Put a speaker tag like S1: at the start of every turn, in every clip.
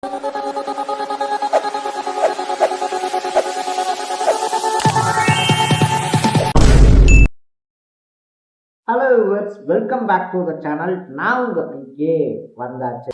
S1: Hello viewers, welcome back to the channel. நான் உங்க PK வந்தாச்சு.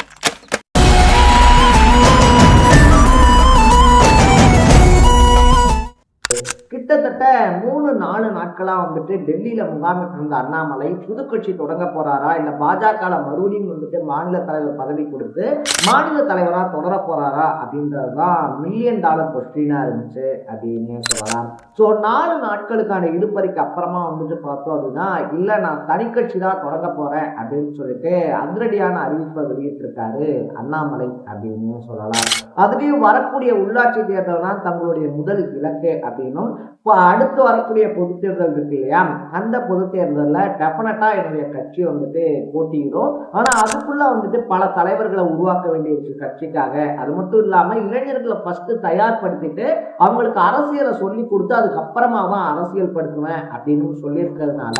S1: கிட்டத்தட்ட 3-4 நாட்களா வந்துட்டு டெல்லியில முகாமிட்டு இருந்த அண்ணாமலை புது கட்சி தொடங்க போறாரா, இல்ல பாஜக மறுபடியும் வந்துட்டு மாநில தலைவர் பதவி கொடுத்து மாநில தலைவரா தொடர போறாரா அப்படின்றதுதான் $1,000,000 கொஸ்டினா இருந்துச்சு அப்படின்னு சொல்லலாம். ஸோ 4 நாட்களுக்கான இழுபறிக்கு அப்புறமா வந்துட்டு பார்த்தோம் அப்படின்னா, இல்ல நான் தனி கட்சி தான் தொடங்க போறேன் அப்படின்னு சொல்லிட்டு அதிரடியான அறிவிப்பை வெளியிட்டிருக்காரு அண்ணாமலை அப்படின்னு சொல்லலாம். அதுலயும் வரக்கூடிய உள்ளாட்சி தேர்தல் தான் தங்களுடைய முதல் இலக்கு அப்படின்னும், இப்போ அடுத்து வரக்கூடிய பொது தேர்தல் இருக்கு இல்லையா, அந்த பொது தேர்தலில் டெஃபினட்டா என்னுடைய கட்சி வந்துட்டு போட்டியிடும். ஆனா அதுக்குள்ள வந்துட்டு பல தலைவர்களை உருவாக்க வேண்டிய இருக்கு கட்சிக்காக. அது மட்டும் இல்லாம இளைஞர்களை ஃபர்ஸ்ட் தயார்படுத்திட்டு அவங்களுக்கு அரசியலை சொல்லி கொடுத்து அதுக்கப்புறமா தான் அரசியல் படுத்துவேன் அப்படின்னு சொல்லியிருக்கிறதுனால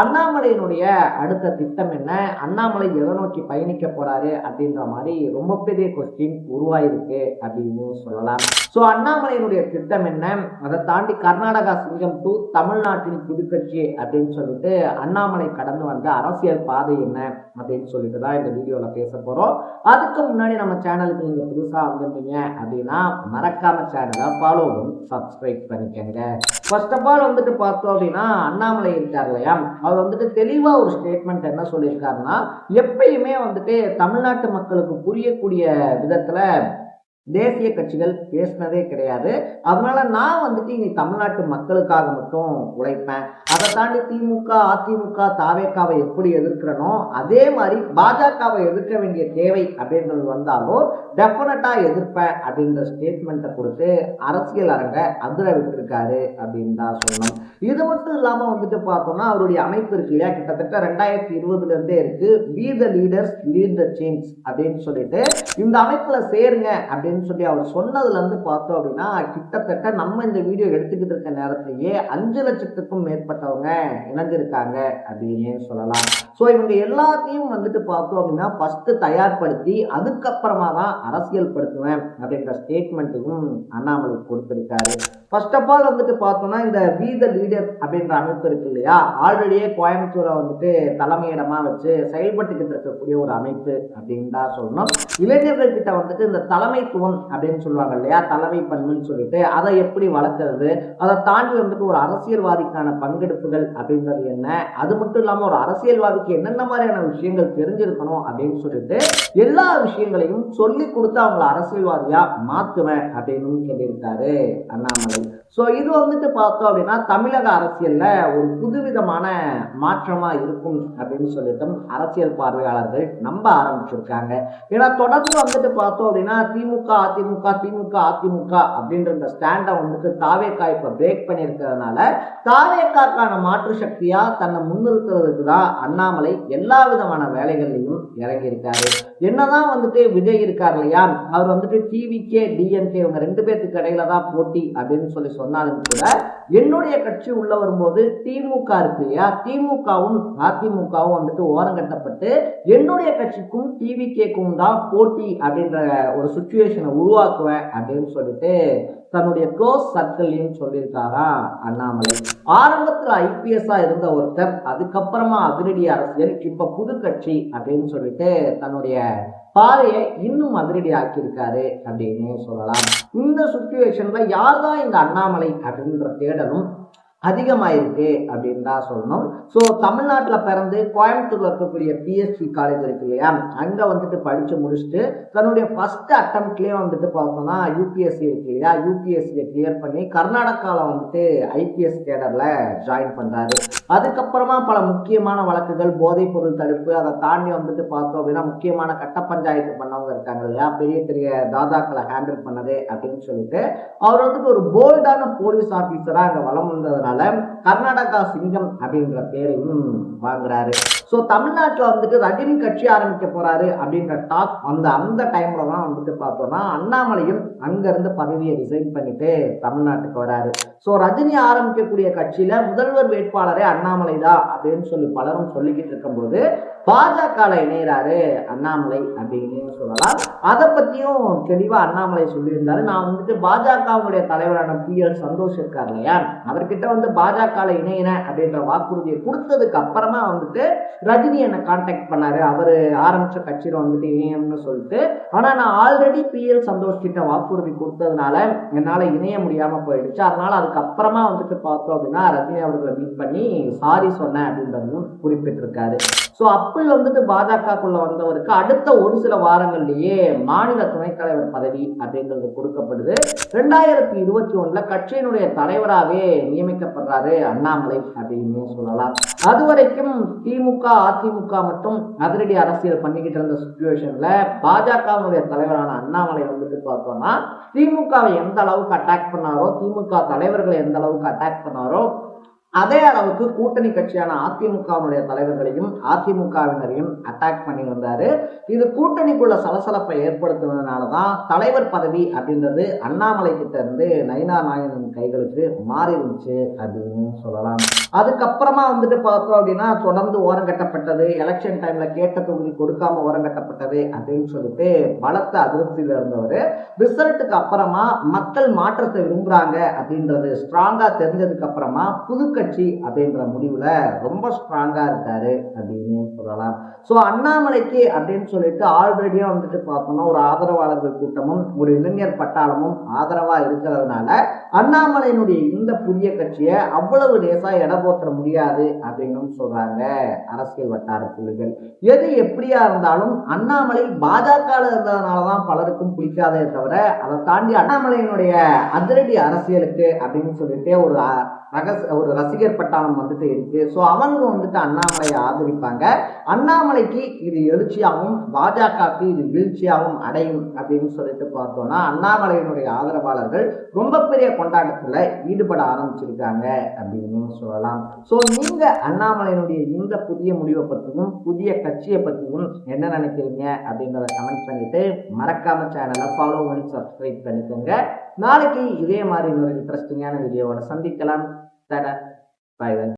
S1: அண்ணாமலையினுடைய அடுத்த திட்டம் என்ன, அண்ணாமலை எதை நோக்கி பயணிக்க போறாரு அப்படின்ற மாதிரி ரொம்ப பெரிய கொஸ்டின் உருவாயிருக்கு அப்படின்னு சொல்லலாம். ஸோ அண்ணாமலையினுடைய திட்டம் என்ன, அதை தாண்டி கர்நாடகா சிங்கம் 2 தமிழ்நாட்டின் புதுக்கட்சி அப்படின்னு சொல்லிட்டு அண்ணாமலை கடந்து வந்த அரசியல் பாதை என்ன அப்படின்னு சொல்லிட்டு தான் இந்த வீடியோல பேச போறோம். அதுக்கு முன்னாடி நம்ம சேனலுக்கு நீங்க புதுசா வந்திருந்தீங்க அப்படின்னா மறக்காம சேனலை ஃபாலோவும் சப்ஸ்கிரைப் பண்ணிக்கங்க. ஃபர்ஸ்ட் ஆஃப் ஆல் வந்துட்டு பார்த்தோம் அப்படின்னா, அண்ணாமலை இருக்கார் இல்லையா, அவர் வந்துட்டு தெளிவா ஒரு ஸ்டேட்மெண்ட் என்ன சொல்லியிருக்காருன்னா, எப்பயுமே வந்துட்டு தமிழ்நாட்டு மக்களுக்கு புரியக்கூடிய விதத்துல தேசிய கட்சிகள் பேசினதே கிடையாது. அதனால நான் வந்துட்டு இனி தமிழ்நாட்டு மக்களுக்காக மட்டும் உழைப்பேன். அதை தாண்டி திமுக, அதிமுக, தாவேக்காவை எப்படி எதிர்க்கிறனோ அதே மாதிரி பாஜகவை எதிர்க்க வேண்டிய தேவை அப்படின்றது வந்தாலும் டெஃபினட்டா எதிர்ப்பேன் அப்படின்ற ஸ்டேட்மெண்ட்டை கொடுத்து அரசியல் அரங்க அதிர விட்டுருக்காரு அப்படின்னு தான் சொல்லணும். இது மட்டும் இல்லாம வந்துட்டு பார்த்தோம்னா, அவருடைய அமைப்பு இருக்கு இல்லையா, கிட்டத்தட்ட 2020 இருந்தே இருக்கு, we the leaders lead the change அப்படின்னு சொல்லிட்டு இந்த அமைப்புல சேருங்க அப்படின்னு சொல்லி அவர் சொன்னதுல இருந்து பார்த்தோம் அப்படின்னா, கிட்டத்தட்ட நம்ம இந்த வீடியோ எடுத்துக்கிட்டு இருக்க நேரத்திலேயே 5 லட்சத்துக்கும் மேற்பட்டவங்க இணைஞ்சிருக்காங்க அப்படின்னு சொல்லலாம். ஸோ இவங்க எல்லாத்தையும் வந்துட்டு பார்த்தோம் அப்படின்னா ஃபர்ஸ்ட் தயார்படுத்தி அதுக்கப்புறமா தான் அரசியல் படுத்துவேன் அப்படின்ற ஸ்டேட்மெண்ட்டும் அண்ணாமலை கொடுத்திருக்காரு. ஃபர்ஸ்ட் ஆஃப் ஆல் வந்துட்டு பார்த்தோம்னா, இந்த வி த லீடர் அப்படின்ற அமைப்பு இருக்கு இல்லையா, ஆல்ரெடியே கோயம்புத்தூரை வந்துட்டு தலைமையிடமா வச்சு செயல்பட்டுக்கிட்டு இருக்கக்கூடிய ஒரு அமைப்பு அப்படின்னு தான் சொல்லணும். இளைஞர்கள் கிட்ட வந்துட்டு இந்த தலைமைத்துவம் அப்படின்னு சொல்லுவாங்க இல்லையா, தலைமை பண்புன்னு சொல்லிட்டு அதை எப்படி வளர்க்கறது, அதை தாண்டி வந்துட்டு ஒரு அரசியல்வாதிக்கான பங்கெடுப்புகள் அப்படின்றது என்ன, அது மட்டும் இல்லாம ஒரு அரசியல்வாதிக்கு என்னென்ன மாதிரியான விஷயங்கள் தெரிஞ்சிருக்கணும் அப்படின்னு சொல்லிட்டு எல்லா விஷயங்களையும் சொல்லி கொடுத்து அவங்களை அரசியல்வாதியா மாத்துவேன் அப்படின்னு சொல்லியிருக்காரு அண்ணாமலை. சோ இது வந்துட்டு பார்த்தோம் அப்படின்னா தமிழக அரசியல்ல ஒரு புதுவிதமான மாற்றமா இருக்கும் அப்படின்னு சொல்லிட்டு அரசியல் பார்வையாளர்கள் நம்ப ஆரம்பிச்சிருக்காங்க. ஏன்னா தொடர்ந்து வந்துட்டு பார்த்தோம் அப்படின்னா திமுக அதிமுக திமுக அதிமுக அப்படின்ற இந்த ஸ்டாண்டை வந்துட்டு தாவேக்கா இப்ப பிரேக் பண்ணியிருக்கிறதுனால தாவேக்காக்கான மாற்று சக்தியா தன்னை முன்னிறுத்துறதுக்கு தான் அண்ணாமலை எல்லா விதமான வேலைகள்லையும் இறங்கி இருக்காரு. என்னதான் வந்துட்டு விஜய் இருக்கார் இல்லையா, அவர் வந்துட்டு டிவிகே டிஎன்கே இவங்க 2 பேருக்கு இடையில தான் போட்டி அப்படின்னு சொல்லி சொன்னாலும் கூட என்னுடைய கட்சி உள்ள வரும்போது திமுக இருக்கு இல்லையா, திமுகவும் அதிமுகவும் வந்துட்டு ஓரங்கட்டப்பட்டு என்னுடைய கட்சிக்கும் டிவிகேக்கும் தான் போட்டி அப்படின்ற ஒரு சுச்சுவேஷனை உருவாக்குவேன் அப்படின்னு சொல்லிட்டு தன்னுடைய க்ளோஸ் சர்க்கிள்லையும் சொல்லியிருக்காரா அண்ணாமலை. ஆரம்பத்துல ஐபிஎஸ்ஆ இருந்த ஒருத்தர் அதுக்கப்புறமா அதிரடி அரசியல், இப்ப புது கட்சி அப்படின்னு சொல்லிட்டு தன்னுடைய பாதையை இன்னும் அதிரடி ஆக்கியிருக்காரு அப்படின்னு சொல்லலாம். இந்த சுச்சுவேஷன்ல யார் தான் இந்த அண்ணாமலை அப்படின்ற தேடலும் அதிகமாயிருக்கு அப்படின்னு தான் சொல்லணும். ஸோ தமிழ்நாட்டில் பிறந்து கோயம்புத்தூர்ல இருக்கக்கூடிய பிஎஸ்சி காலேஜ் இருக்கு இல்லையா, அங்க வந்துட்டு படிச்சு முடிச்சுட்டு தன்னுடைய ஃபர்ஸ்ட் அட்டம்ப்ட்லயே வந்துட்டு பார்த்தோம்னா யூபிஎஸ்சி இருக்கு இல்லையா, யூபிஎஸ்சியை கிளியர் பண்ணி கர்நாடகாவில் வந்துட்டு ஐபிஎஸ் கேடர்ல ஜாயின் பண்றாரு. அதுக்கப்புறமா பல முக்கியமான வழக்குகள், போதைப் பொருள் தடுப்பு, அதை தாண்டி வந்துட்டு பார்த்தோம் அப்படின்னா முக்கியமான கட்ட பஞ்சாயத்து பண்ணவங்க இருக்காங்க இல்லையா, பெரிய பெரிய தாதாக்களை ஹேண்டில் பண்ணது அப்படின்னு சொல்லிட்டு அவர் வந்துட்டு ஒரு போல்டான போலீஸ் ஆபீசரா அங்க வளம் வந்ததுனால கர்நாடகா சிங்கம் அப்படின்ற பேரையும் வாங்குறாரு. ஸோ தமிழ்நாட்டில் வந்துட்டு ரஜினி கட்சி ஆரம்பிக்க போறாரு அப்படின்ற டாக் அந்த டைம்ல தான் வந்துட்டு பார்த்தோம்னா அண்ணாமலையும் அங்கிருந்து பதவியை ரிசைன் பண்ணிட்டு தமிழ்நாட்டுக்கு வராரு. ஸோ ரஜினி ஆரம்பிக்கக்கூடிய கட்சியில முதல்வர் வேட்பாளரே அண்ணாமலை தான் அப்படின்னு சொல்லி பலரும் சொல்லிக்கிட்டு இருக்கும்போது பாஜக இணைகிறாரு அண்ணாமலை அப்படின்னு சொல்லலாம். அதை பத்தியும் தெளிவா அண்ணாமலை சொல்லியிருந்தாரு. நான் வந்துட்டு பாஜகவுடைய தலைவரான PL சந்தோஷ் இருக்கார் இல்லையா, அவர்கிட்ட வந்து பாஜக இணையினேன் அப்படின்ற வாக்குறுதியை கொடுத்ததுக்கு அப்புறமா வந்துட்டு ரஜினி என்னை கான்டாக்ட் பண்ணாரு, அவரு ஆரம்பிச்ச கட்சியில வந்துட்டு இணையம்னு சொல்லிட்டு. ஆனா நான் ஆல்ரெடி PL சந்தோஷ் கிட்ட வாக்குறுதி கொடுத்ததுனால என்னால இணைய முடியாம போயிடுச்சு. அதனால அதுக்கப்புறமா வந்துட்டு பார்த்தோம் அப்படின்னா ரஜினி அவர்களை மீட் பண்ணி சாரி சொன்னேன் அப்படின்றதும் குறிப்பிட்டிருக்காரு. ஸோ அப்படி வந்துட்டு பாஜகக்குள்ள வந்தவருக்கு அடுத்த ஒரு சில வாரங்கள்லயே மாநில துணைத் தலைவர் பதவி அப்படிங்கிறது கொடுக்கப்படுது. 2021 கட்சியினுடைய தலைவராகவே நியமிக்கப்படுறாரு அண்ணாமலை அப்படின்னு சொல்லலாம். அது வரைக்கும் திமுக அதிமுக மட்டும் அதிரடி அரசியல் பண்ணிக்கிட்டு இருந்த சுச்சுவேஷன்ல பாஜகவுடைய தலைவரான அண்ணாமலை வந்துட்டு பார்த்தோம்னா திமுகவை எந்த அளவுக்கு அட்டாக் பண்ணாரோ, திமுக தலைவர்களை எந்த அளவுக்கு அட்டாக் பண்ணாரோ, அதே அளவுக்கு கூட்டணி கட்சியான அதிமுகவுடைய தலைவர்களையும் அதிமுகவினரையும் அட்டாக் பண்ணி வந்தாரு. இது கூட்டணிக்குள்ள சலசலப்பை ஏற்படுத்துவதனாலதான் தலைவர் பதவி அப்படின்றது அண்ணாமலை கிட்ட இருந்து நயினார் நாகேந்திரன் கைகளுக்கு மாறி இருந்துச்சு அப்படின்னு சொல்லலாம். அதுக்கப்புறமா வந்துட்டு பார்த்தோம் அப்படின்னா தொடர்ந்து ஓரம் கட்டப்பட்டது, எலெக்ஷன் டைம்ல கேட்ட தொகுதி கொடுக்காம ஓரம் கட்டப்பட்டது அப்படின்னு சொல்லிட்டு பலத்த அதிருப்தியில இருந்தவர் ரிசல்ட்டுக்கு அப்புறமா மக்கள் மாற்றத்தை விரும்புறாங்க அப்படின்றது ஸ்ட்ராங்கா தெரிஞ்சதுக்கு அப்புறமா புது கட்சி அப்படின்ற முடிவுல ரொம்ப ஸ்ட்ராங்கா இருக்காரு அப்படின்னு சொல்லலாம். ஸோ அண்ணாமலைக்கு அப்படின்னு சொல்லிட்டு ஆல்ரெடியா வந்துட்டு பார்த்தோம்னா ஒரு ஆதரவாளர்கள் கூட்டமும் ஒரு இளைஞர் பட்டாளமும் ஆதரவா இருக்கிறதுனால அண்ணாமலையினுடைய இந்த புதிய கட்சியை அவ்வளவு லேசா எடை போற்ற முடியாது அப்படின்னு சொல்றாங்க அரசியல் வட்டார புள்ளிகள். எது எப்படியா இருந்தாலும் அண்ணாமலை பாஜக இருந்ததுனாலதான் பலருக்கும் பிடிக்காதே தவிர அதை தாண்டி அண்ணாமலையினுடைய அதிரடி அரசியலுக்கு அப்படின்னு சொல்லிட்டு ஒரு ரசிகர் பட்டாளம் வந்துட்டு இருக்கு. ஸோ அவங்க வந்துட்டு அண்ணாமலையை ஆதரிப்பாங்க. அண்ணாமலைக்கு இது எழுச்சியாகவும் பாஜகவுக்கு இது வீழ்ச்சியாகவும் அடையும் அப்படின்னு சொல்லிட்டு பார்த்தோம்னா அண்ணாமலையினுடைய ஆதரவாளர்கள் ரொம்ப பெரிய கொண்டாட்டத்துல ஈடுபட ஆரம்பிச்சிருக்காங்க அப்படின்னு சொல்லலாம். ஸோ நீங்க அண்ணாமலையினுடைய இந்த புதிய முடிவை பற்றியும் புதிய கட்சியை பற்றியும் என்ன நினைக்கிறீங்க அப்படின்றத கமெண்ட் பண்ணிட்டு மறக்காம சேனலை ஃபாலோ பண்ணி சப்ஸ்கிரைப் பண்ணிக்கோங்க. நாளைக்கு இதே மாதிரி இன்னொரு இன்ட்ரெஸ்டிங்கான வீடியோவோட சந்திக்கலாம். டாடா, பை பை.